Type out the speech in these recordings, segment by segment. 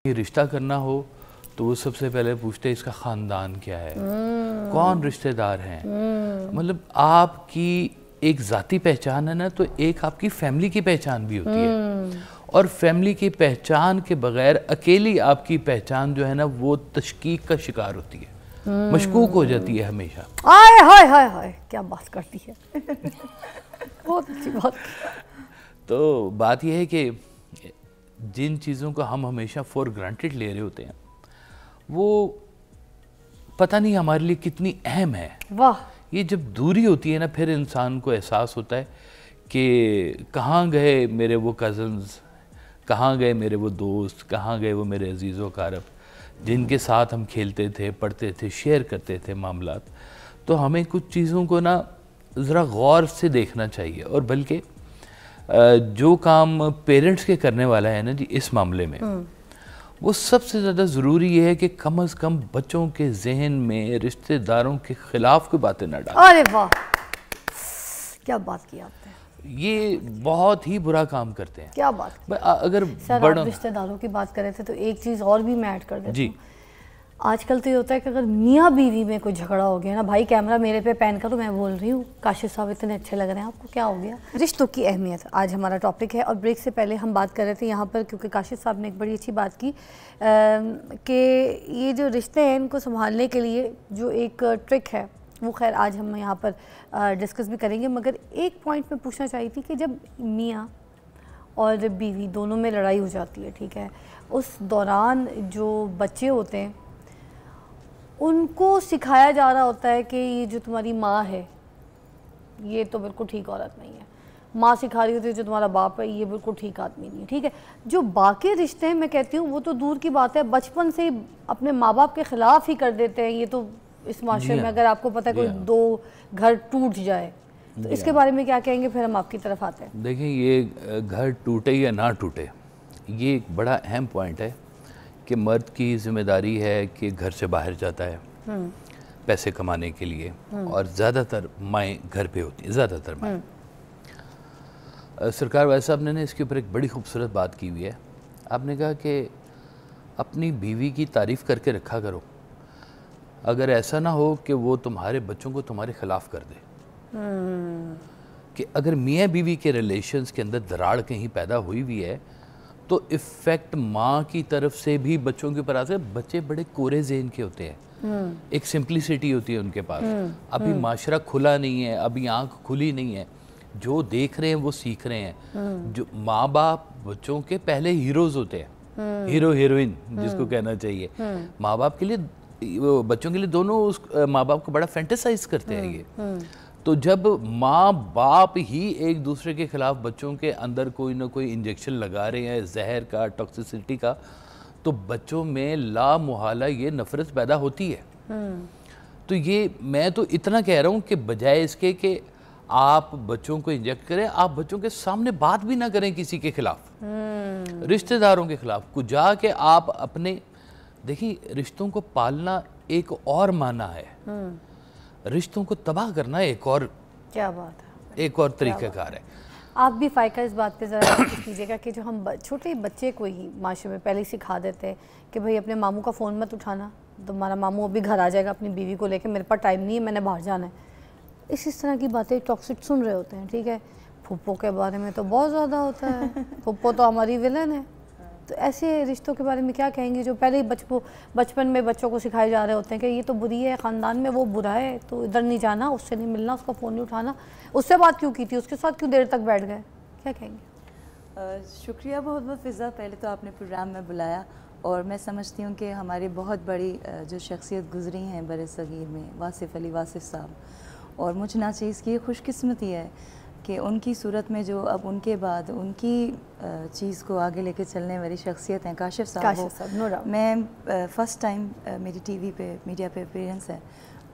ये रिश्ता करना हो तो वो सबसे पहले पूछते हैं इसका ख़ानदान क्या है, कौन रिश्तेदार हैं। मतलब आपकी एक ज़ाती पहचान है ना, तो एक आपकी फैमिली की पहचान भी होती है। और फैमिली की पहचान के बगैर अकेली आपकी पहचान जो है ना, वो तशकीक का शिकार होती है, मशकूक हो जाती है हमेशा। हाय हाय हाय हाय, क्या बात करती है। बहुत अच्छी बात। तो बात यह है कि जिन चीज़ों को हम हमेशा फॉर ग्रांटेड ले रहे होते हैं, वो पता नहीं हमारे लिए कितनी अहम है। वाह। ये जब दूरी होती है ना, फिर इंसान को एहसास होता है कि कहाँ गए मेरे वो कज़न्स, कहाँ गए मेरे वो दोस्त, कहाँ गए वो मेरे अजीज़ व कारब जिनके साथ हम खेलते थे, पढ़ते थे, शेयर करते थे मामलात। तो हमें कुछ चीज़ों को ना ज़रा गौर से देखना चाहिए। और बल्कि जो काम पेरेंट्स के करने वाला है ना जी इस मामले में, वो सबसे ज़्यादा ज़रूरी ये है कि कम अज़ कम बच्चों के जहन में रिश्तेदारों के ख़िलाफ़ कोई बातें ना डालें। अरे वाह, क्या बात की आपने। ये बहुत ही बुरा काम करते हैं। क्या बात। अगर सर आप रिश्तेदारों की बात कर रहे थे तो एक चीज़ और भी मैं ऐड कर देती हूँ। आजकल तो ये होता है कि अगर मियाँ बीवी में कोई झगड़ा हो गया ना, भाई कैमरा मेरे पे पैन करो, मैं बोल रही हूँ काशिफ साहब इतने अच्छे लग रहे हैं, आपको क्या हो गया। रिश्तों की अहमियत आज हमारा टॉपिक है। और ब्रेक से पहले हम बात कर रहे थे यहाँ पर, क्योंकि काशिफ साहब ने एक बड़ी अच्छी बात की कि ये जो रिश्ते हैं इनको संभालने के लिए जो एक ट्रिक है, वो खैर आज हम यहाँ पर डिस्कस भी करेंगे। मगर एक पॉइंट मैं पूछना चाही थी कि जब मियाँ और बीवी दोनों में लड़ाई हो जाती है, ठीक है, उस दौरान जो बच्चे होते हैं उनको सिखाया जा रहा होता है कि ये जो तुम्हारी माँ है ये तो बिल्कुल ठीक औरत नहीं है। माँ सिखा रही होती है जो तुम्हारा बाप है ये बिल्कुल ठीक आदमी नहीं है, ठीक है। जो बाकी रिश्ते हैं मैं कहती हूँ वो तो दूर की बात है, बचपन से ही अपने माँ बाप के ख़िलाफ़ ही कर देते हैं। ये तो इस माशरे में अगर आपको पता है कोई दो घर टूट जाए तो इसके बारे में क्या कहेंगे, फिर हम आपकी तरफ आते हैं। देखिए, ये घर टूटे या ना टूटे, ये एक बड़ा अहम पॉइंट है कि मर्द की जिम्मेदारी है कि घर से बाहर जाता है पैसे कमाने के लिए, और ज़्यादातर माएँ घर पे होती हैं, ज़्यादातर माएँ। सरकार वाले साहब ने इसके ऊपर एक बड़ी खूबसूरत बात की हुई है। आपने कहा कि अपनी बीवी की तारीफ़ करके रखा करो, अगर ऐसा ना हो कि वो तुम्हारे बच्चों को तुम्हारे ख़िलाफ़ कर दे। कि अगर मियाँ बीवी के रिलेशंस के अंदर दरार कहीं पैदा हुई हुई है तो इफ़ेक्ट माँ की तरफ से भी बच्चों के ऊपर आते हैं। बच्चे बड़े कोरे ज़हन के होते हैं, एक सिंप्लिसिटी होती है उनके पास। अभी माशरा खुला नहीं है, अभी आंख खुली नहीं है, जो देख रहे हैं वो सीख रहे हैं। जो माँ बाप बच्चों के पहले हीरोज़ होते हैं, हीरो हीरोइन जिसको कहना चाहिए। माँ बाप के लिए, बच्चों के लिए दोनों उस माँ बाप को बड़ा फैंटेसाइज करते हैं ये। तो जब माँ बाप ही एक दूसरे के खिलाफ बच्चों के अंदर कोई ना कोई इंजेक्शन लगा रहे हैं जहर का, टॉक्सिसिटी का, तो बच्चों में ला मुहाला ये नफरत पैदा होती है। तो ये मैं तो इतना कह रहा हूँ कि बजाय इसके कि आप बच्चों को इंजेक्ट करें, आप बच्चों के सामने बात भी ना करें किसी के खिलाफ, रिश्तेदारों के खिलाफ। कुछ जाके आप अपने, देखिए रिश्तों को पालना एक और माना है, रिश्तों को तबाह करना एक और, क्या बात है, एक और तरीक़ाकार है। आप भी फ़ायका इस बात पे ज़रा कीजिएगा कि जो हम छोटे बच्चे को ही माशरे में पहले ही सिखा देते हैं कि भाई अपने मामू का फ़ोन मत उठाना, तुम्हारा मामू अभी घर आ जाएगा अपनी बीवी को लेकर, मेरे पास टाइम नहीं है, मैंने बाहर जाना है। इस तरह की बातें टॉक्सिक सुन रहे होते हैं, ठीक है। फुप्पो के बारे में तो बहुत ज़्यादा होता है, फुप्पो तो हमारी विलन है। तो ऐसे रिश्तों के बारे में क्या कहेंगे जो पहले ही बचपन में बच्चों को सिखाए जा रहे होते हैं कि ये तो बुरी है, ख़ानदान में वो बुरा है, तो इधर नहीं जाना, उससे नहीं मिलना, उसका फ़ोन नहीं उठाना, उससे बात क्यों की थी, उसके साथ क्यों देर तक बैठ गए, क्या कहेंगे। शुक्रिया बहुत बहुत फ़िज़ा, पहले तो आपने प्रोग्राम में बुलाया, और मैं समझती हूँ कि हमारी बहुत बड़ी जो शख्सियत गुजरी हैं बर सग़ीर में, वासिफ़ अली वासिफ़ साहब, और मुझ नाचीज़ की किस्मती है कि उनकी सूरत में जो अब उनके बाद उनकी चीज़ को आगे लेके चलने वाली शख्सियत हैं काशिफ साहब। मैं फ़र्स्ट टाइम मेरी टीवी पे, मीडिया पे अपीयरेंस है,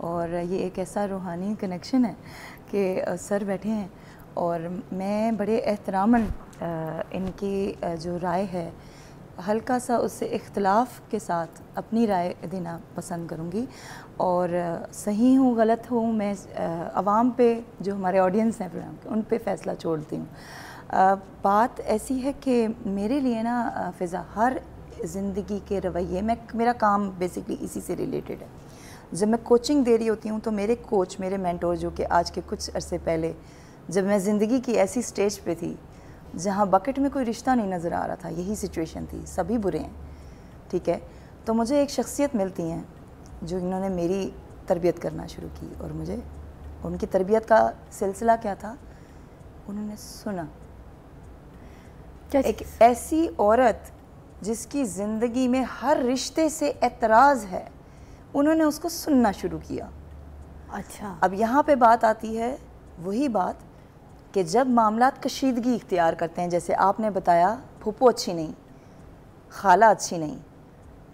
और ये एक ऐसा रूहानी कनेक्शन है कि सर बैठे हैं और मैं बड़े एहतरामन इनकी जो राय है हल्का सा उससे इख्तलाफ के साथ अपनी राय देना पसंद करूँगी, और सही हूँ गलत हूँ मैं आवाम पे, जो हमारे ऑडियंस हैं प्रोग्राम के, उन पे फ़ैसला छोड़ती हूँ। बात ऐसी है कि मेरे लिए ना फ़िज़ा हर ज़िंदगी के रवैये, मेरा काम बेसिकली इसी से रिलेटेड है। जब मैं कोचिंग दे रही होती हूँ तो मेरे कोच, मेरे मेंटोर, जो कि आज के कुछ अरसे पहले जब मैं ज़िंदगी की ऐसी स्टेज पे थी जहाँ बकेट में कोई रिश्ता नहीं नज़र आ रहा था, यही सिचुएशन थी, सभी बुरे हैं, ठीक है, तो मुझे एक शख्सियत मिलती हैं जो इन्होंने मेरी तरबियत करना शुरू की। और मुझे उनकी तरबियत का सिलसिला क्या था, उन्होंने सुना। एक ऐसी औरत जिसकी ज़िंदगी में हर रिश्ते से एतराज़ है, उन्होंने उसको सुनना शुरू किया। अच्छा, अब यहाँ पे बात आती है वही बात कि जब मामलात कशीदगी इख्तियार करते हैं, जैसे आपने बताया फूफो अच्छी नहीं, खाला अच्छी नहीं,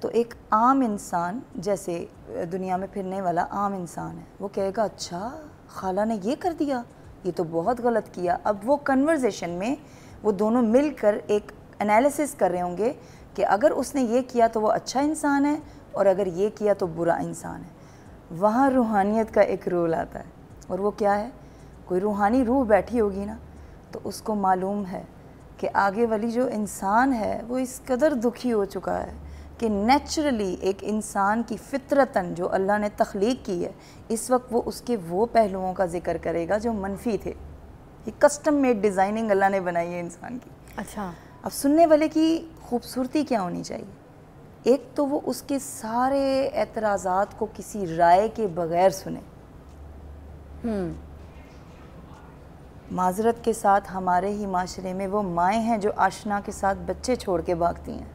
तो एक आम इंसान, जैसे दुनिया में फिरने वाला आम इंसान है, वो कहेगा अच्छा खाला ने ये कर दिया, ये तो बहुत गलत किया। अब वो कन्वर्सेशन में वो दोनों मिलकर एक एनालिसिस कर रहे होंगे कि अगर उसने ये किया तो वो अच्छा इंसान है और अगर ये किया तो बुरा इंसान है। वहाँ रूहानियत का एक रोल आता है, और वो क्या है, कोई रूहानी रूह बैठी होगी ना, तो उसको मालूम है कि आगे वाली जो इंसान है वो इस कदर दुखी हो चुका है कि नेचुरली एक इंसान की फितरतन जो अल्लाह ने तख्लीक की है, इस वक्त वो उसके वो पहलुओं का जिक्र करेगा जो मनफी थे। ये कस्टम मेड डिज़ाइनिंग अल्लाह ने बनाई है इंसान की। अच्छा, अब सुनने वाले की खूबसूरती क्या होनी चाहिए, एक तो वो उसके सारे एतराज़ात को किसी राय के बग़ैर सुने। माजरत के साथ हमारे ही माशरे में वो माएँ हैं जो आशना के साथ बच्चे छोड़ के भागती हैं,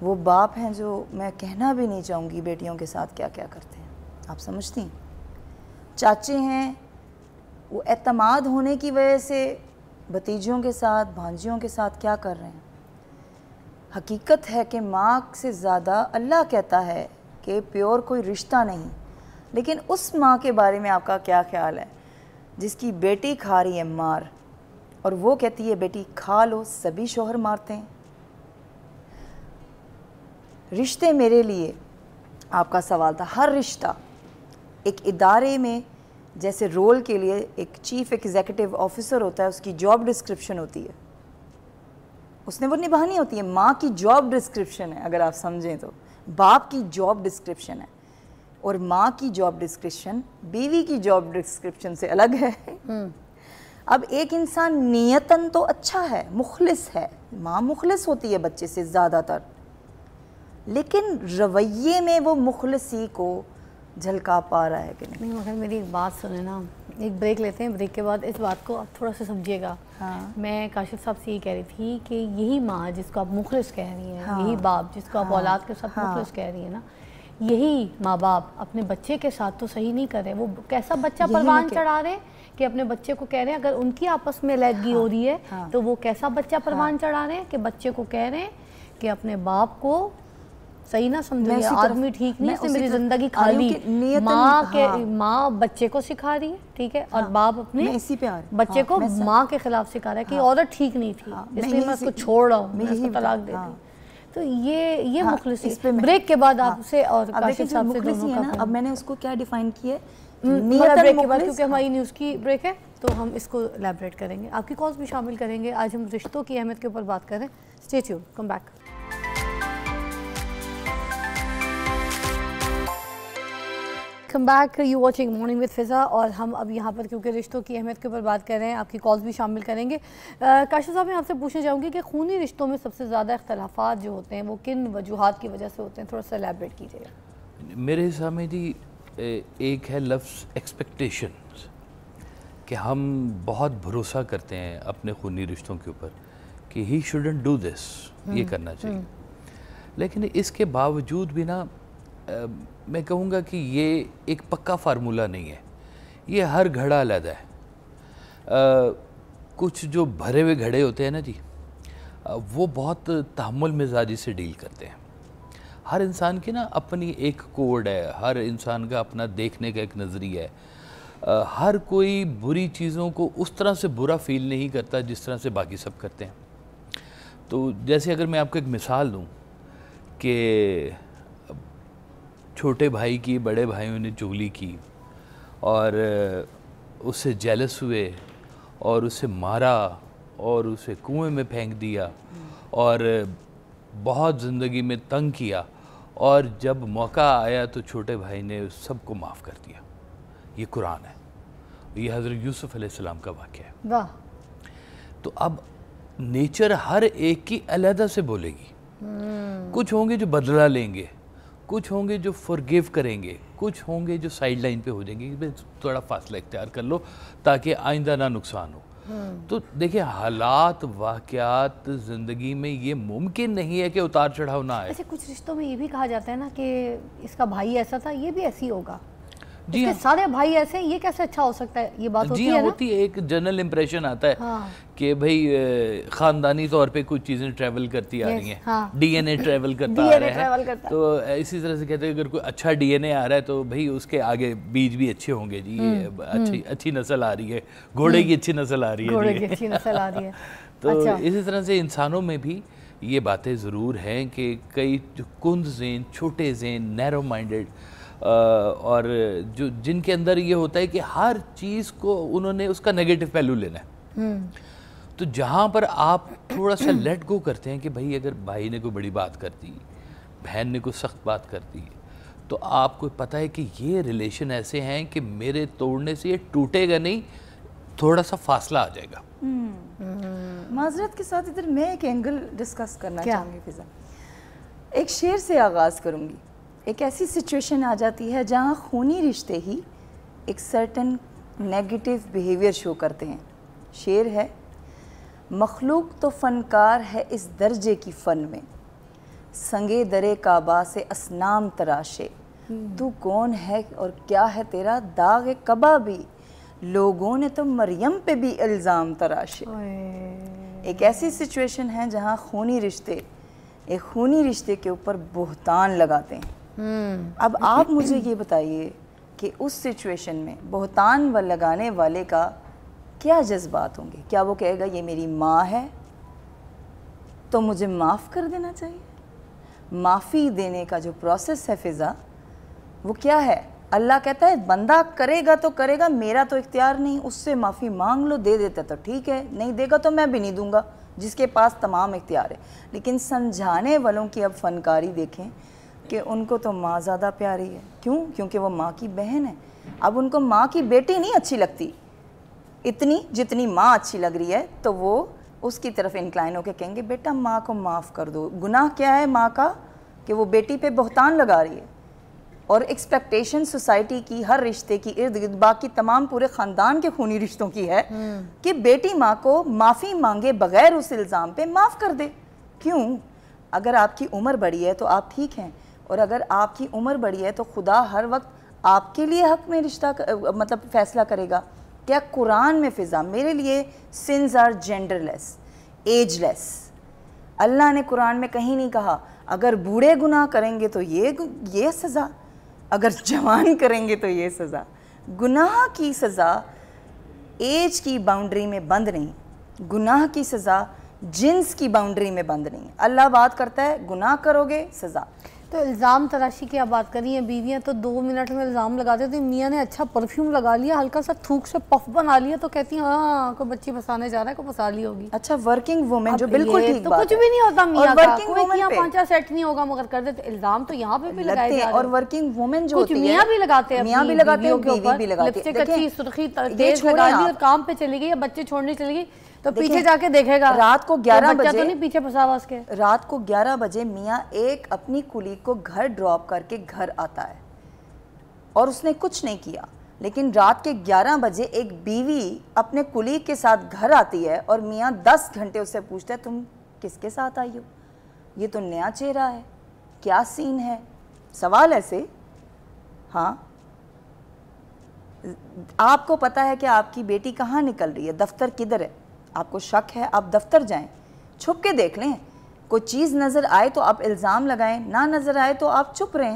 वो बाप हैं जो मैं कहना भी नहीं चाहूँगी बेटियों के साथ क्या क्या करते हैं, आप समझती हैं, चाचे हैं वो एतमाद होने की वजह से भतीजियों के साथ, भांजियों के साथ क्या कर रहे हैं। हकीकत है कि माँ से ज़्यादा अल्लाह कहता है कि प्योर कोई रिश्ता नहीं, लेकिन उस माँ के बारे में आपका क्या ख्याल है जिसकी बेटी खा रही है मार, और वो कहती है बेटी खा लो, सभी शोहर मारते हैं। रिश्ते मेरे लिए आपका सवाल था, हर रिश्ता एक इदारे में जैसे रोल के लिए एक चीफ एग्जीक्यूटिव ऑफिसर होता है, उसकी जॉब डिस्क्रिप्शन होती है, उसने वो निभानी होती है। माँ की जॉब डिस्क्रिप्शन है, अगर आप समझें तो बाप की जॉब डिस्क्रिप्शन है, और माँ की जॉब डिस्क्रिप्शन बीवी की जॉब डिस्क्रिप्शन से अलग है। अब एक इंसान नियतन तो अच्छा है, मुखलिस है, माँ मुखलिस होती है बच्चे से ज़्यादातर, लेकिन रवैये में वो मुखलिसी को झलका पा रहा है कि नहीं। मगर मेरी एक बात सुने ना, एक ब्रेक लेते हैं, ब्रेक के बाद इस बात को आप थोड़ा सा समझिएगा। हाँ। मैं काशिफ साहब से ये कह रही थी कि यही माँ जिसको आप मुखलिस कह रही हैं, हाँ। यही बाप जिसको आप औलाद के साथ मुखलिस कह रही है ना, यही माँ बाप अपने बच्चे के साथ तो सही नहीं कर रहे। वो कैसा बच्चा परवान चढ़ा रहे कि अपने बच्चे को कह रहे हैं, अगर उनकी आपस में अलहदगी हो रही है तो वो कैसा बच्चा परवान चढ़ा रहे हैं कि बच्चे को कह रहे हैं कि अपने बाप को सही ना समझिए, आदमी ठीक नहीं है, मेरी जिंदगी खाली। माँ बच्चे को सिखा रही है, ठीक है, और बाप अपने इसी पे बच्चे को माँ के खिलाफ सिखा रहा है कि औरत ठीक नहीं थी, इसलिए मैं उसको छोड़ रहा हूँ, मैं उसको तलाक दे दी। तो ये मुखलिसी। ब्रेक के बाद आपसे और काशिफ साहब से दोनों का, अब मैंने उसको क्या डिफाइन किया है, ब्रेक के बाद, क्योंकि हमारी न्यूज़ की ब्रेक है तो हम इसको एलैबोरेट करेंगे, आपकी कॉल्स भी शामिल करेंगे। आज हम रिश्तों की अहमियत के ऊपर बात करें। Stay tuned, come back. Come back, you watching morning with Fiza, और हम अब यहाँ पर क्योंकि रिश्तों की अहमियत के ऊपर बात कर रहे हैं, आपकी कॉल्स भी शामिल करेंगे। काशिफ साहब, मैं आपसे पूछना चाहूँगी कि खूनी रिश्तों में सबसे ज़्यादा इख्तलाफात जो होते हैं वो किन वजूहात की वजह से होते हैं, थोड़ा सा एलैबोरेट कीजिएगा। मेरे हिसाब में जी एक है लफ्ज़ एक्सपेक्टेशंस, कि हम बहुत भरोसा करते हैं अपने खूनी रिश्तों के ऊपर कि ही शुडंट डू दिस, ये करना चाहिए, लेकिन इसके बावजूद भी ना मैं कहूँगा कि ये एक पक्का फार्मूला नहीं है, ये हर घड़ा अलग है। कुछ जो भरे हुए घड़े होते हैं ना जी, वो बहुत तहम्मुल मिजाजी से डील करते हैं। हर इंसान की ना अपनी एक कोड है, हर इंसान का अपना देखने का एक नज़रिया है। हर कोई बुरी चीज़ों को उस तरह से बुरा फील नहीं करता जिस तरह से बाकी सब करते हैं। तो जैसे अगर मैं आपको एक मिसाल दूं कि छोटे भाई की बड़े भाइयों ने चुगली की और उससे जेलस हुए और उसे मारा और उसे कुएं में फेंक दिया और बहुत ज़िंदगी में तंग किया, और जब मौका आया तो छोटे भाई ने सबको माफ़ कर दिया। ये कुरान है, ये हज़रत यूसुफ अलैहिस्सलाम का वाक़या है। वाह। तो अब नेचर हर एक की अलहदा से बोलेगी। कुछ होंगे जो बदला लेंगे, कुछ होंगे जो फॉरगिव करेंगे, कुछ होंगे जो साइड लाइन पे हो जाएंगे कि थोड़ा फासला इख्तियार कर लो ताकि आइंदा ना नुकसान हो। तो देखिए, हालात वाक़यात ज़िंदगी में ये मुमकिन नहीं है कि उतार चढ़ाव ना आए। ऐसे कुछ रिश्तों में ये भी कहा जाता है ना कि इसका भाई ऐसा था, ये भी ऐसी होगा, जी इसके हाँ। सारे भाई ऐसे, ये कैसे अच्छा हो सकता है, ये बात होती जी है हाँ, ना? होती है। एक जनरल इम्प्रेशन आता है हाँ। कि भाई ख़ानदानी तौर पे कुछ चीज़ें ट्रैवल करती आ रही हैं। हाँ। डीएनए ट्रैवल करता आ DNA रहा ट्रैवल है, करता। तो इसी तरह से कहते हैं अगर कोई अच्छा डीएनए आ रहा है तो भाई उसके आगे बीज भी अच्छे होंगे जी, ये अच्छी नस्ल आ रही है, घोड़े की अच्छी नस्ल आ रही है घोड़े जी। की अच्छी नस्ल आ रही है। तो अच्छा। इसी तरह से इंसानों में भी ये बातें ज़रूर हैं कि कई जो कुंद ज़ेन, छोटे ज़ेन, नैरो माइंडेड, और जो जिनके अंदर ये होता है कि हर चीज़ को उन्होंने उसका नेगेटिव पहलू लेना है। तो जहाँ पर आप थोड़ा सा लेट गो करते हैं कि भाई अगर भाई ने कोई बड़ी बात कर दी, बहन ने कोई सख्त बात कर दी, तो आपको पता है कि ये रिलेशन ऐसे हैं कि मेरे तोड़ने से ये टूटेगा नहीं, थोड़ा सा फासला आ जाएगा। माजरत के साथ इधर मैं एक एंगल डिस्कस करना क्या? चाहूँगी फिजा। एक शेर से आगाज़ करूँगी। एक ऐसी सिचुएशन आ जाती है जहाँ खूनी रिश्ते ही एक सर्टन नेगेटिव बिहेवियर शो करते हैं। शेर है, मखलूक तो फ़नकार है इस दर्जे की फ़न में, संगे दरे काबा से असनाम तराशे, तू कौन है और क्या है तेरा दाग कबा भी, लोगों ने तो मरियम पे भी इल्ज़ाम तराशे। एक ऐसी सिचुएशन है जहाँ खूनी रिश्ते एक खूनी रिश्ते के ऊपर बोहतान लगाते हैं। अब आप मुझे ये बताइए कि उस सिचुएशन में बोहतान व लगाने वाले का क्या जज्बात होंगे? क्या वो कहेगा ये मेरी माँ है तो मुझे माफ़ कर देना चाहिए? माफ़ी देने का जो प्रोसेस है फ़िज़ा, वो क्या है? अल्लाह कहता है बंदा करेगा तो करेगा, मेरा तो इख्तियार नहीं, उससे माफ़ी मांग लो, दे देता तो ठीक है, नहीं देगा तो मैं भी नहीं दूंगा, जिसके पास तमाम इख्तियार है। लेकिन समझाने वालों की अब फ़नकारी देखें कि उनको तो माँ ज़्यादा प्यारी है। क्यों? क्योंकि वो माँ की बहन है। अब उनको माँ की बेटी नहीं अच्छी लगती इतनी जितनी माँ अच्छी लग रही है, तो वो उसकी तरफ इंक्लाइन होकर कहेंगे बेटा माँ को माफ़ कर दो। गुनाह क्या है माँ का? कि वो बेटी पे बोहतान लगा रही है। और एक्सपेक्टेशन सोसाइटी की, हर रिश्ते की, इर्द गिर्द बाकी तमाम पूरे ख़ानदान के खूनी रिश्तों की है कि बेटी माँ को माफ़ी मांगे बगैर उस इल्ज़ाम पे माफ़ कर दे। क्यों? अगर आपकी उम्र बड़ी है तो आप ठीक हैं, और अगर आपकी उम्र बड़ी है तो खुदा हर वक्त आपके लिए हक़ में रिश्ता मतलब फ़ैसला करेगा। क्या कुरान में फ़िज़ा मेरे लिए सिन्स आर जेंडरलेस, एजलेस? अल्लाह ने कुरान में कहीं नहीं कहा अगर बूढ़े गुनाह करेंगे तो ये सज़ा, अगर जवान करेंगे तो ये सज़ा। गुनाह की सज़ा एज की बाउंड्री में बंद नहीं, गुनाह की सज़ा जिन्स की बाउंड्री में बंद नहीं। अल्लाह बात करता है गुनाह करोगे सज़ा। तो इल्ज़ाम तराशी की आप बात कर रही हैं, बीवियाँ तो 2 मिनट में इल्ज़ाम लगाते थे। मियाँ ने अच्छा परफ्यूम लगा लिया, हल्का सा थूक से पफ बना लिया तो कहती हैं हाँ कोई बच्ची फंसाने जा रहा है, कोई फंसा ली होगी। अच्छा, वर्किंग वुमेन जो बिल्कुल ठीक तो बात कुछ है। भी नहीं होता मियाँ का, वर्किंग कोई वुमेन यहाँ पे 5 सेट नहीं होगा मगर कर देते। इल्ज़ाम तो यहाँ पे भी लगाए जा रहे हैं। और वर्किंग वुमेन जो कुछ होती है, मियाँ भी लगाते हैं, मियाँ भी लगाते हैं, बीवी भी लगाती है। लिपस्टिक अच्छी सुर्खी ये तेज छोड़ें लगा ली और आप। काम पे चली गई या बच्चे छोड़ने चली गई तो पीछे जाके देखेगा रात को 11 बच्चा बजे तो नहीं पीछे फंसा हुआ उसके। रात को 11 बजे मियाँ एक अपनी कुलीग को घर ड्रॉप करके घर आता है और उसने कुछ नहीं किया, लेकिन रात के 11 बजे एक बीवी अपने कुलीग के साथ घर आती है और मियाँ 10 घंटे उससे पूछता है तुम किसके साथ आई हो, ये तो नया चेहरा है, क्या सीन है? सवाल ऐसे। हाँ, आपको पता है कि आपकी बेटी कहाँ निकल रही है, दफ्तर किधर है, आपको शक है, आप दफ्तर जाएं, छुप के देख लें। कोई चीज़ नज़र आए तो आप इल्ज़ाम लगाएं, ना नज़र आए तो आप चुप रहें।